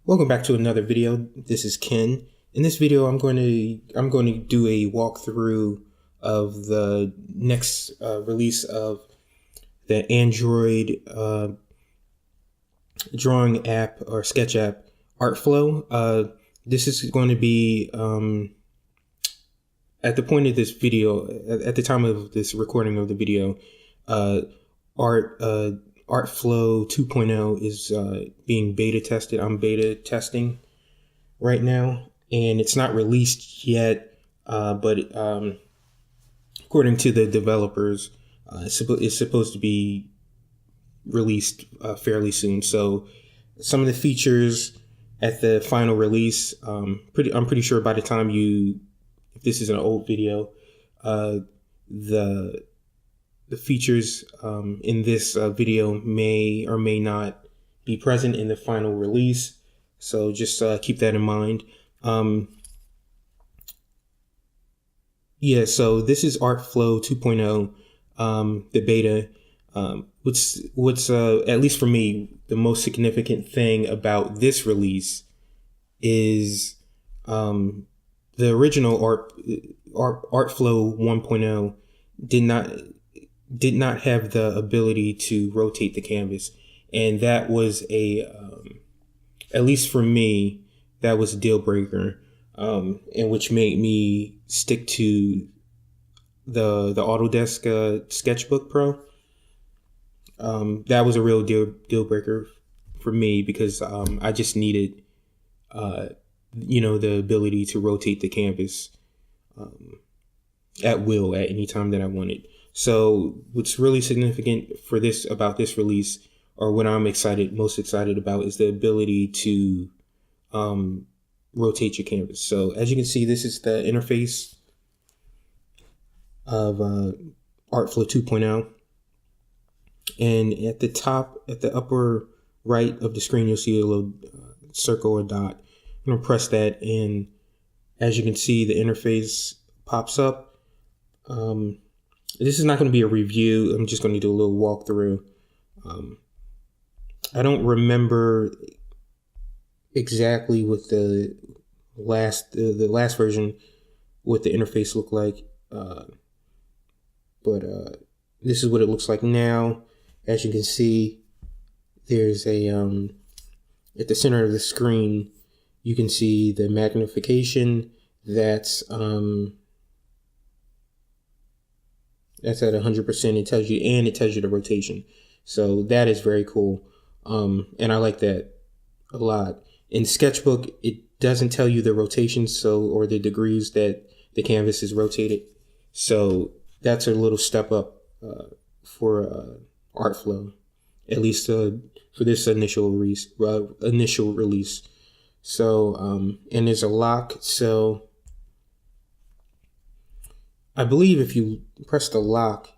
Welcome back to another video. This is Ken. In this video, I'm going to do a walkthrough of the next release of the Android drawing app or sketch app, Artflow. This is going to be at the point of this video, at the time of this recording of the video, Artflow 2.0 is being beta tested. I'm beta testing right now, and it's not released yet, but according to the developers, it's supposed to be released fairly soon. So some of the features at the final release, I'm pretty sure by the time if this is an old video, the features in this video may or may not be present in the final release. So just keep that in mind. Yeah, so this is Artflow 2.0, the beta. What's at least for me, the most significant thing about this release is the original Artflow 1.0 did not have the ability to rotate the canvas, and that was at least for me, that was a deal breaker, and which made me stick to the Autodesk Sketchbook Pro. That was a real deal breaker for me because I just needed the ability to rotate the canvas at will at any time that I wanted. So what's really significant about this release, or what I'm most excited about, is the ability to rotate your canvas. So as you can see, this is the interface of Artflow 2.0. And at the top, at the upper right of the screen, you'll see a little circle or dot. I'm going to press that, and as you can see, the interface pops up. This is not going to be a review. I'm just going to do a little walkthrough. I don't remember exactly what the last version, what the interface looked like, but this is what it looks like now. As you can see, there's a at the center of the screen, you can see the magnification that's at 100%. It tells you the rotation. So that is very cool. And I like that a lot. In Sketchbook, it doesn't tell you the rotation, or the degrees that the canvas is rotated. So that's a little step up for Artflow, at least for this initial release. So and there's a lock. So I believe if you press the lock,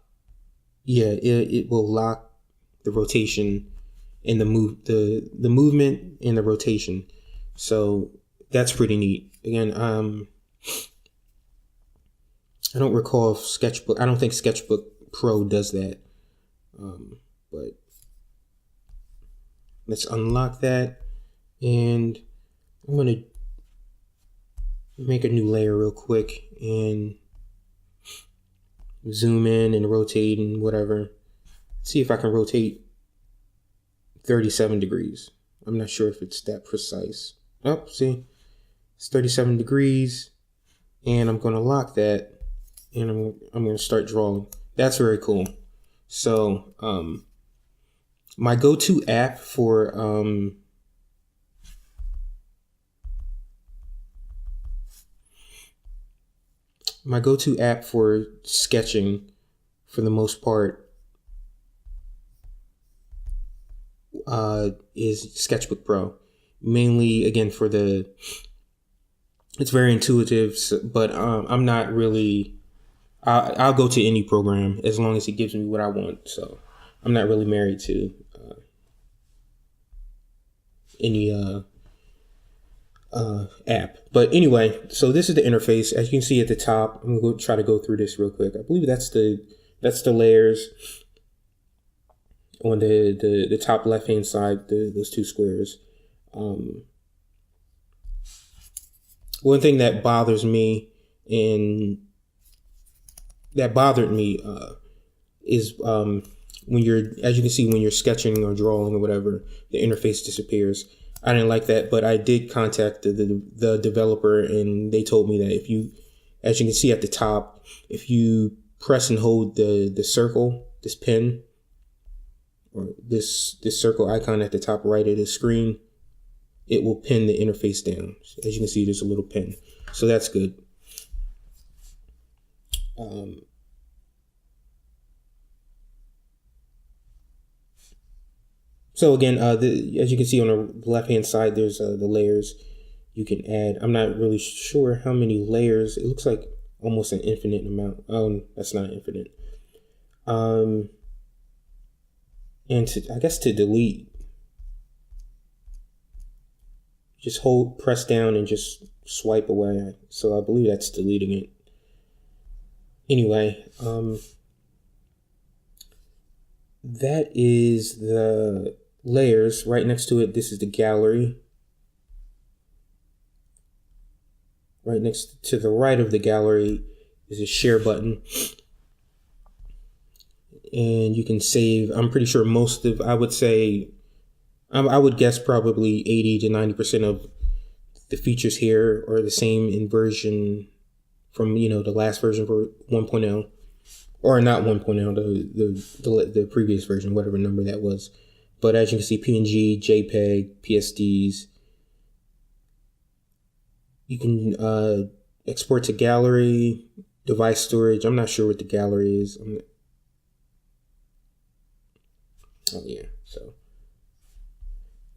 it will lock the rotation and the movement and the rotation. So that's pretty neat. Again, I don't recall if I don't think Sketchbook Pro does that. But let's unlock that, and I'm going to make a new layer real quick and zoom in and rotate and whatever. See if I can rotate 37 degrees. I'm not sure if it's that precise. Oh, see, it's 37 degrees, and I'm going to lock that, and I'm going to start drawing. That's very cool. So my go-to app for sketching, for the most part, is Sketchbook Pro. Mainly, again, it's very intuitive, but I'm not really. I'll go to any program as long as it gives me what I want. So I'm not really married to any app. But anyway, so this is the interface. As you can see at the top, I'm gonna try to go through this real quick. I believe that's the layers on the top left hand side, those two squares. one thing that bothers me and that bothered me is when you're, as you can see, when you're sketching or drawing or whatever, the interface disappears. I didn't like that, but I did contact the developer, and they told me that if you, as you can see at the top, if you press and hold the circle, this pen, or this circle icon at the top right of the screen, it will pin the interface down. As you can see, there's a little pin, so that's good. So again, as you can see on the left-hand side, there's the layers you can add. I'm not really sure how many layers. It looks like almost an infinite amount. That's not infinite. And I guess to delete, just press down and just swipe away. So I believe that's deleting it. Anyway, that is the layers. Right next to it, this is the gallery. Right next to the right of the gallery is a share button, and you can save. I'm pretty sure most of, I would say, I would guess probably 80 to 90% of the features here are the same in version from, the last version for 1.0, or not 1.0, the previous version, whatever number that was. But as you can see, PNG, JPEG, PSDs. You can export to gallery, device storage. I'm not sure what the gallery is. Oh yeah, so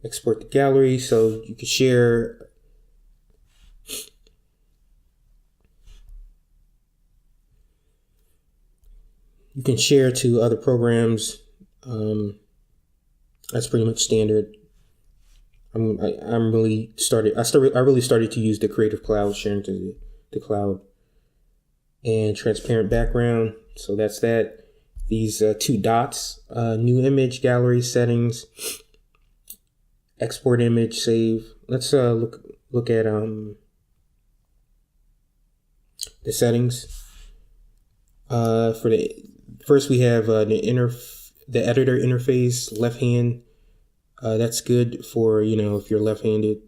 export to gallery, so you can share. You can share to other programs. That's pretty much standard. I really started to use the Creative Cloud, sharing to the cloud, and transparent background. So that's that. These two dots, new image, gallery settings, export image, save. Let's look at the settings. For the first, we have the editor interface, left hand. That's good for, if you're left-handed.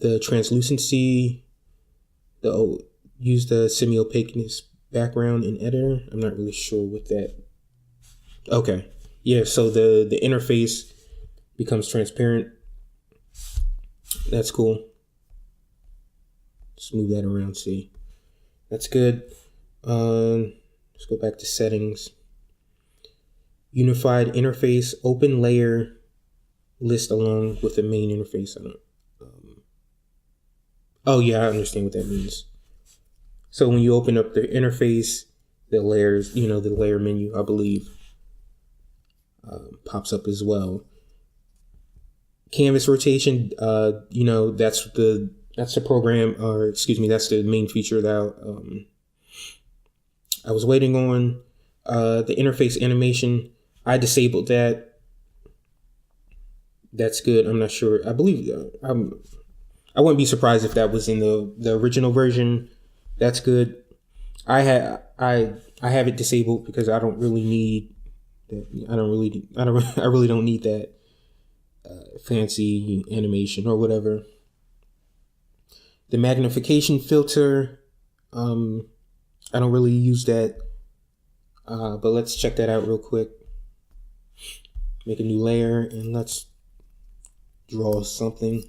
The translucency, use the semi-opaqueness background in editor. I'm not really sure what that. Okay, yeah. So the interface becomes transparent. That's cool. Just move that around. See, that's good. Let's go back to settings. Unified interface, open layer list along with the main interface. Oh yeah, I understand what that means. So when you open up the interface, the layers, the layer menu, I believe, pops up as well. Canvas rotation, that's the program, or excuse me, that's the main feature that I was waiting on. The interface animation, I disabled that. That's good. I'm not sure. I believe I wouldn't be surprised if that was in the original version. That's good. I have it disabled because I don't really need that. I really don't need that fancy animation or whatever. The magnification filter, I don't really use that. But let's check that out real quick. Make a new layer and let's draw something.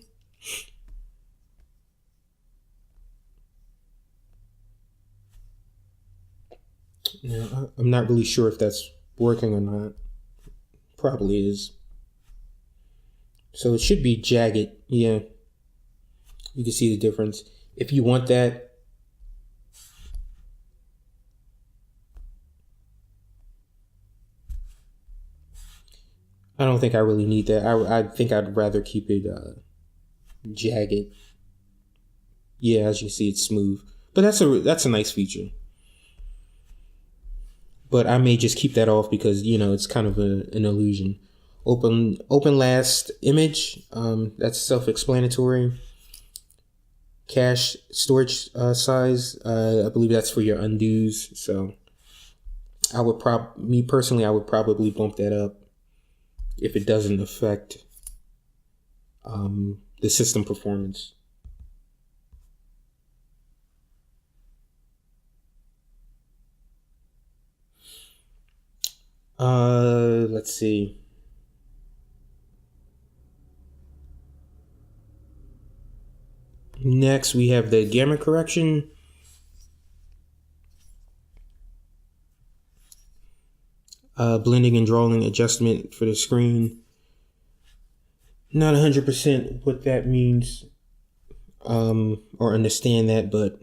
Now, I'm not really sure if that's working or not. Probably is. So it should be jagged. Yeah. You can see the difference. If you want that, I don't think I really need that. I think I'd rather keep it jagged. Yeah, as you see, it's smooth. But that's a nice feature. But I may just keep that off because it's kind of an illusion. Open last image. That's self-explanatory. cache storage size. I believe that's for your undos. So me personally, I would probably bump that up if it doesn't affect the system performance. Let's see. Next, we have the gamma correction. Blending and drawing adjustment for the screen. Not 100% what that means or understand that, but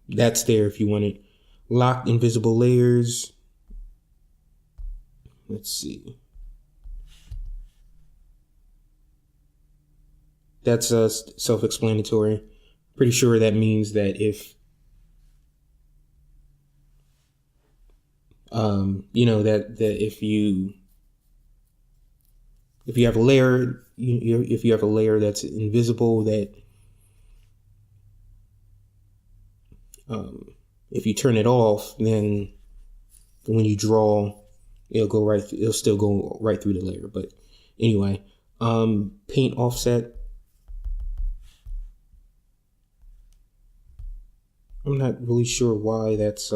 that's there if you want it. Locked invisible layers. Let's see. That's self-explanatory. Pretty sure that means that if if you have a layer, if you have a layer that's invisible, that if you turn it off, then when you draw, it'll still go right through the layer. But anyway, paint offset. I'm not really sure why that's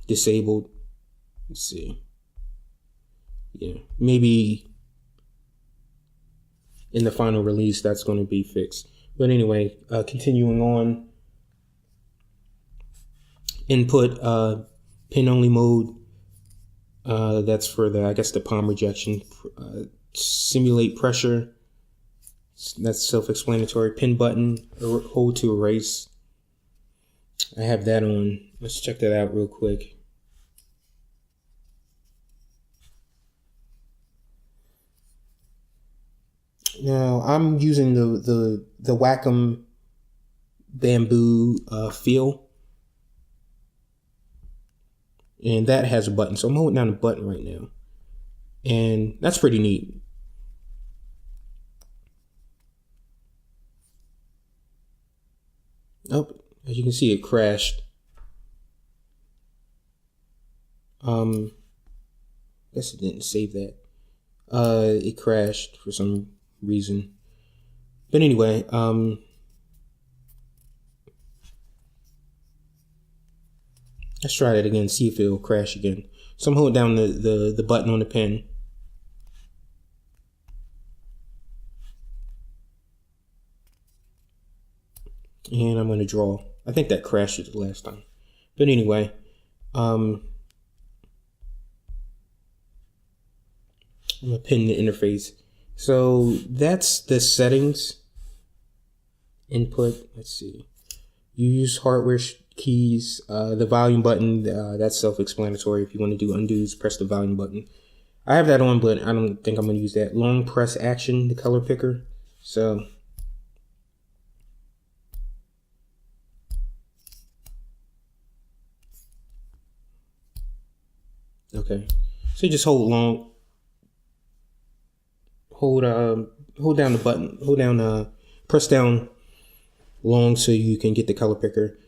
disabled. Let's see. Yeah, maybe in the final release that's going to be fixed. But anyway, continuing on. Input pin only mode. That's for the palm rejection. Simulate pressure. That's self-explanatory. Pin button, hold to erase. I have that on. Let's check that out real quick. Now I'm using the Wacom bamboo feel, and that has a button. So I'm holding down the button right now, and that's pretty neat. Oh, as you can see, it crashed. Guess it didn't save that. It crashed for some reason. But anyway, let's try that again, see if it'll crash again. So I'm holding down the button on the pen. And I'm going to draw. I think that crashed it the last time. But anyway, I'm going to pin the interface. So that's the settings. Input, let's see. You use hardware keys. The volume button, that's self-explanatory. If you want to do undos, press the volume button. I have that on, but I don't think I'm going to use that. Long press action, the color picker. So okay, so you just hold down the button, press down long so you can get the color picker.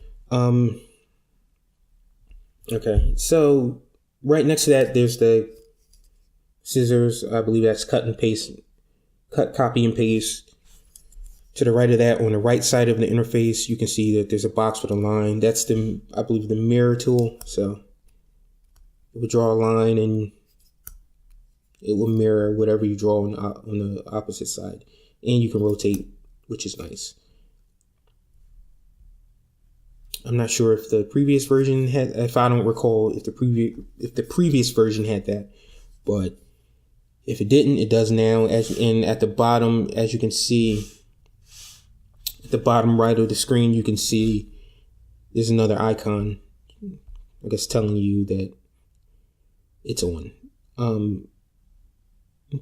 Okay, so right next to that, there's the scissors. I believe that's cut, copy and paste. To the right of that, on the right side of the interface, you can see that there's a box with a line. That's I believe the mirror tool. So it will draw a line and it will mirror whatever you draw on the opposite side. And you can rotate, which is nice. I'm not sure if the previous version had, if I don't recall if the previous version had that, but if it didn't, it does now. And at the bottom, as you can see, at the bottom right of the screen, you can see there's another icon, I guess telling you that it's on.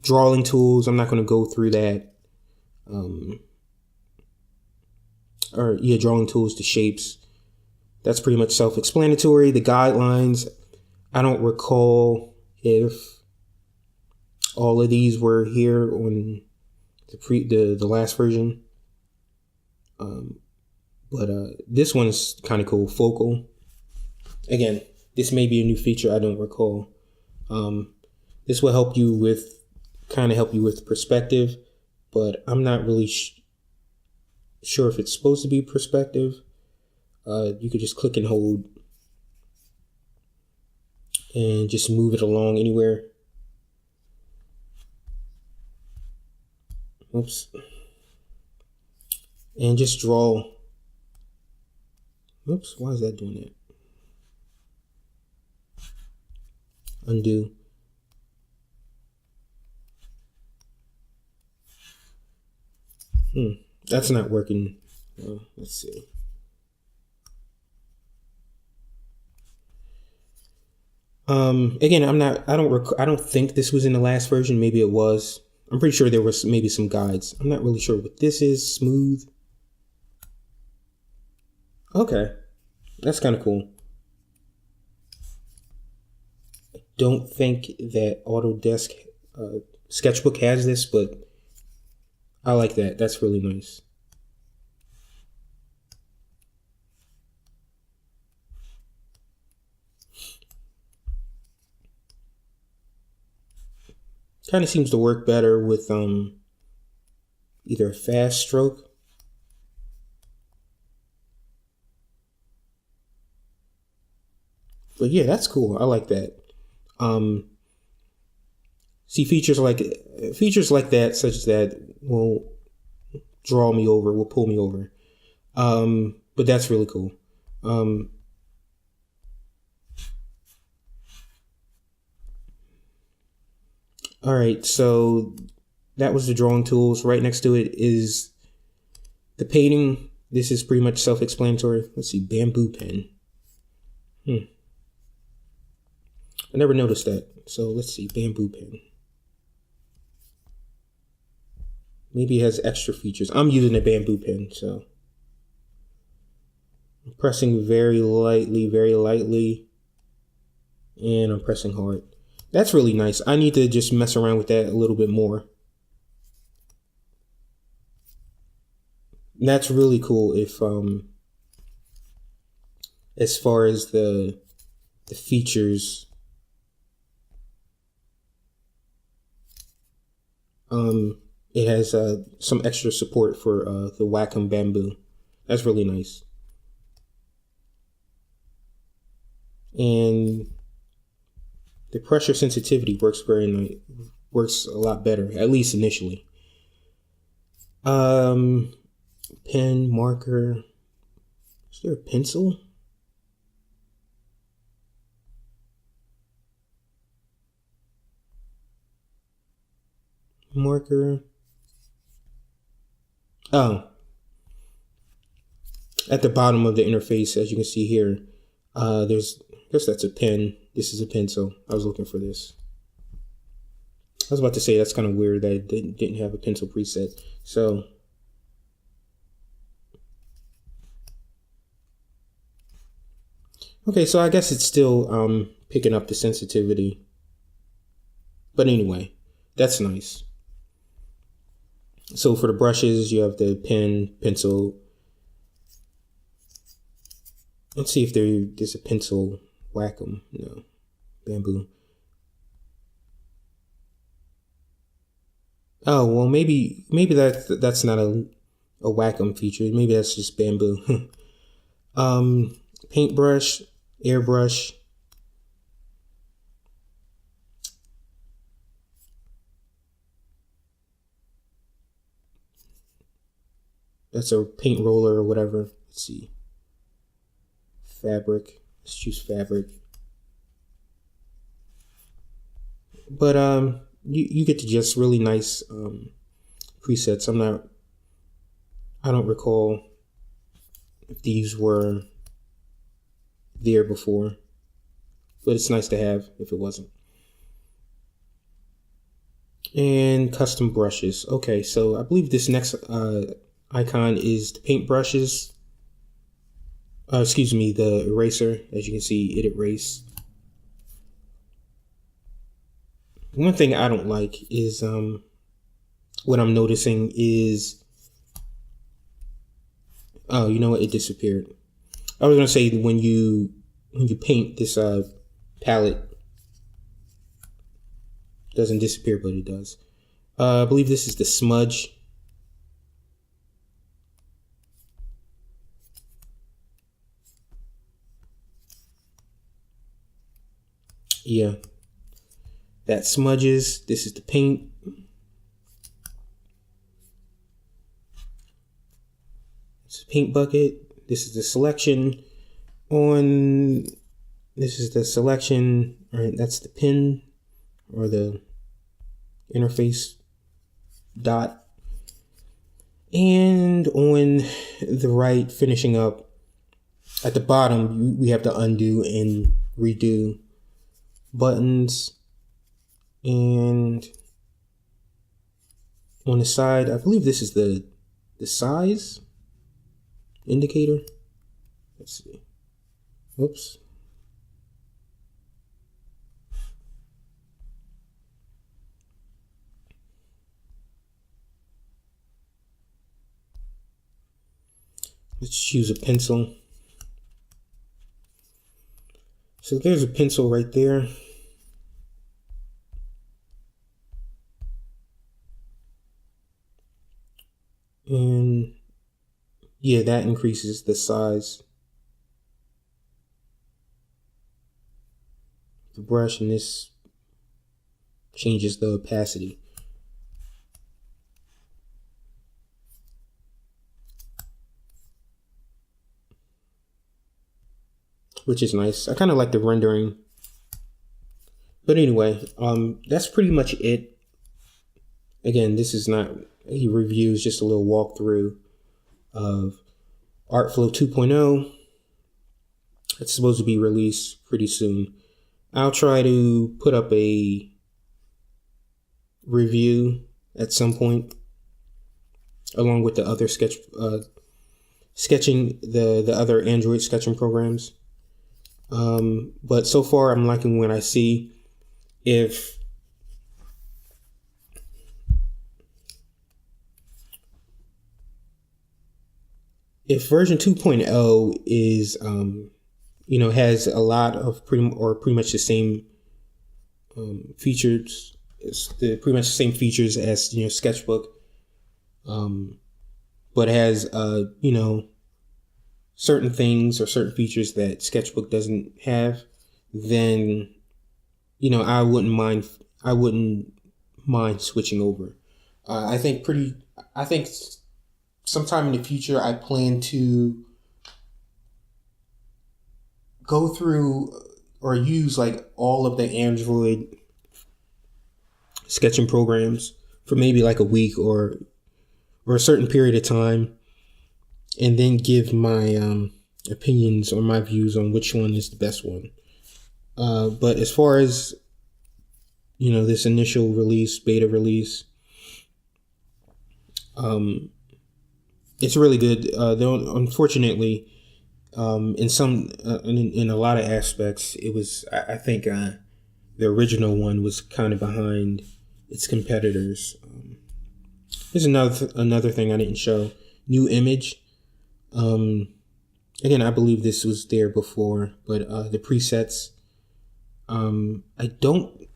Drawing tools, I'm not going to go through that. Drawing tools to shapes. That's pretty much self-explanatory. The guidelines, I don't recall if all of these were here on the last version. But this one's kind of cool. Focal. Again, this may be a new feature. I don't recall. This will help you with perspective, but I'm not really sure if it's supposed to be perspective. You could just click and hold and just move it along anywhere. Oops. And just draw. Oops, why is that doing that? Undo. That's not working. Let's see. Again, I don't think this was in the last version. Maybe it was. I'm pretty sure there was maybe some guides. I'm not really sure what this is. Smooth. Okay. That's kind of cool. I don't think that Autodesk Sketchbook has this, but I like that. That's really nice. Kind of seems to work better with either a fast stroke. But yeah, that's cool. I like that. See, features like that, such that will draw me over, will pull me over. But that's really cool. All right, so that was the drawing tools. Right next to it is the painting. This is pretty much self-explanatory. Let's see, bamboo pen. I never noticed that. So let's see, bamboo pen. Maybe it has extra features. I'm using a bamboo pen, so I'm pressing very lightly, and I'm pressing hard. That's really nice. I need to just mess around with that a little bit more. That's really cool if as far as the features, it has some extra support for the Wacom Bamboo. That's really nice. And the pressure sensitivity works works a lot better, at least initially. Pen, marker. Is there a pencil? Marker. Oh. At the bottom of the interface, as you can see here, I guess that's a pen. This is a pencil. I was looking for this. I was about to say that's kind of weird that it didn't have a pencil preset. So okay, so I guess it's still picking up the sensitivity. But anyway, that's nice. So for the brushes, you have the pen, pencil. Let's see if there's a pencil. Wacom, no, bamboo. Oh well, maybe that's not a Wacom feature. Maybe that's just bamboo. Paintbrush, airbrush. That's a paint roller or whatever. Let's see. Fabric. Let's choose fabric. But you get to just really nice presets. I don't recall if these were there before, but it's nice to have if it wasn't. And custom brushes. Okay, so I believe this next icon is the paint brushes. Excuse me, the eraser. As you can see, it erased. One thing I don't like is what I'm noticing is Oh, you know what? It disappeared. I was gonna say when you paint this palette, it doesn't disappear, but it does. I believe this is the smudge. Yeah, that smudges. This is the paint. It's a paint bucket. This is the selection on. This is the selection. All right, that's the pin or the interface dot. And on the right, finishing up at the bottom, we have the undo and redo buttons. And on the side, I believe this is the size indicator. Let's see. Whoops. Let's choose a pencil. So there's a pencil right there. And yeah, that increases the size of the brush, and this changes the opacity. Which is nice. I kind of like the rendering. But anyway, that's pretty much it. Again, this is not a review, it's just a little walkthrough of Artflow 2.0. It's supposed to be released pretty soon. I'll try to put up a review at some point, along with the other sketching, the other Android sketching programs. But so far I'm liking what I see. If version 2.0 is has a lot of pretty much the same features, pretty much the same features as Sketchbook, but has certain things or certain features that Sketchbook doesn't have, then I wouldn't mind switching over. I think sometime in the future I plan to go through or use like all of the Android sketching programs for maybe like a week or a certain period of time, and then give my opinions or my views on which one is the best one. But as far as this initial release, beta release, it's really good. Though unfortunately, in a lot of aspects, it was I think the original one was kind of behind its competitors. Here's another thing I didn't show. New image. Again, I believe this was there before, but the presets. I don't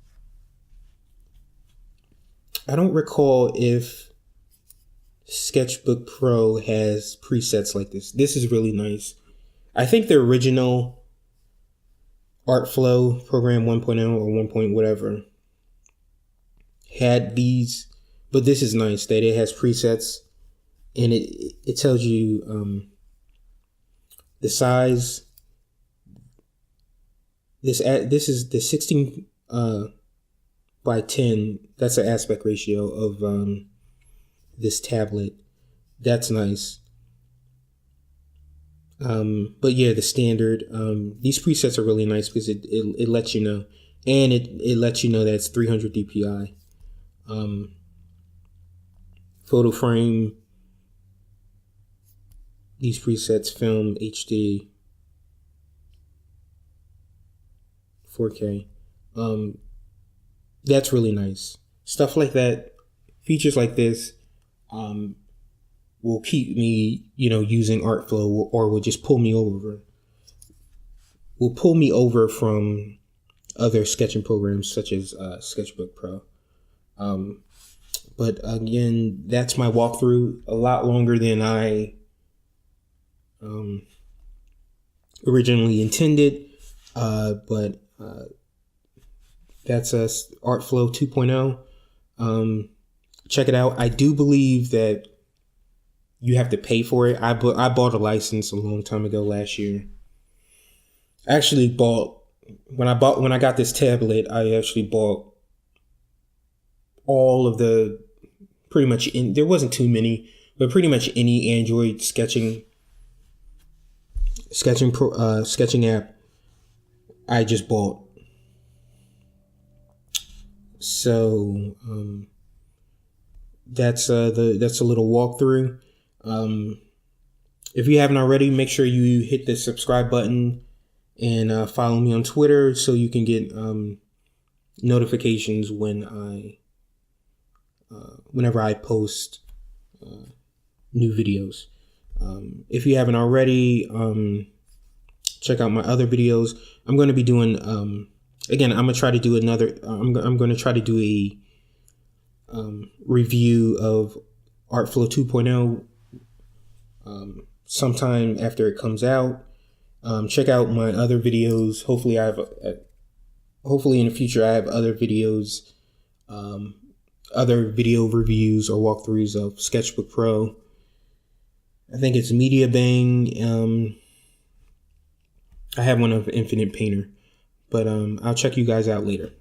recall if Sketchbook Pro has presets like this. This is really nice. I think the original Artflow program 1.0 or 1 point whatever had these, but this is nice that it has presets, and it tells you the size. This is the 16 by 10. That's an aspect ratio of this tablet. That's nice. But yeah, the standard. These presets are really nice because it lets you know, and it lets you know that it's 300 dpi. Photo frame. These presets, film, HD, 4K. That's really nice. Stuff like that, features like this, will keep me, using Artflow, or will just pull me over from other sketching programs such as Sketchbook Pro. But again, that's my walkthrough. A lot longer than I originally intended, but that's Artflow 2.0. Check it out. I do believe that you have to pay for it. I bought a license a long time ago last year. I actually when I got this tablet, I actually bought all of the there wasn't too many, but pretty much any Android sketching app I just bought. So that's a little walkthrough. If you haven't already, make sure you hit the subscribe button and follow me on Twitter so you can get notifications whenever I post new videos. If you haven't already, check out my other videos. I'm going to be doing again. I'm going to try to do I'm going to try to do a review of Artflow 2.0 sometime after it comes out. Check out my other videos. Hopefully in the future I have other videos, other video reviews or walkthroughs of Sketchbook Pro. I think it's Media Bang. I have one of Infinite Painter, but I'll check you guys out later.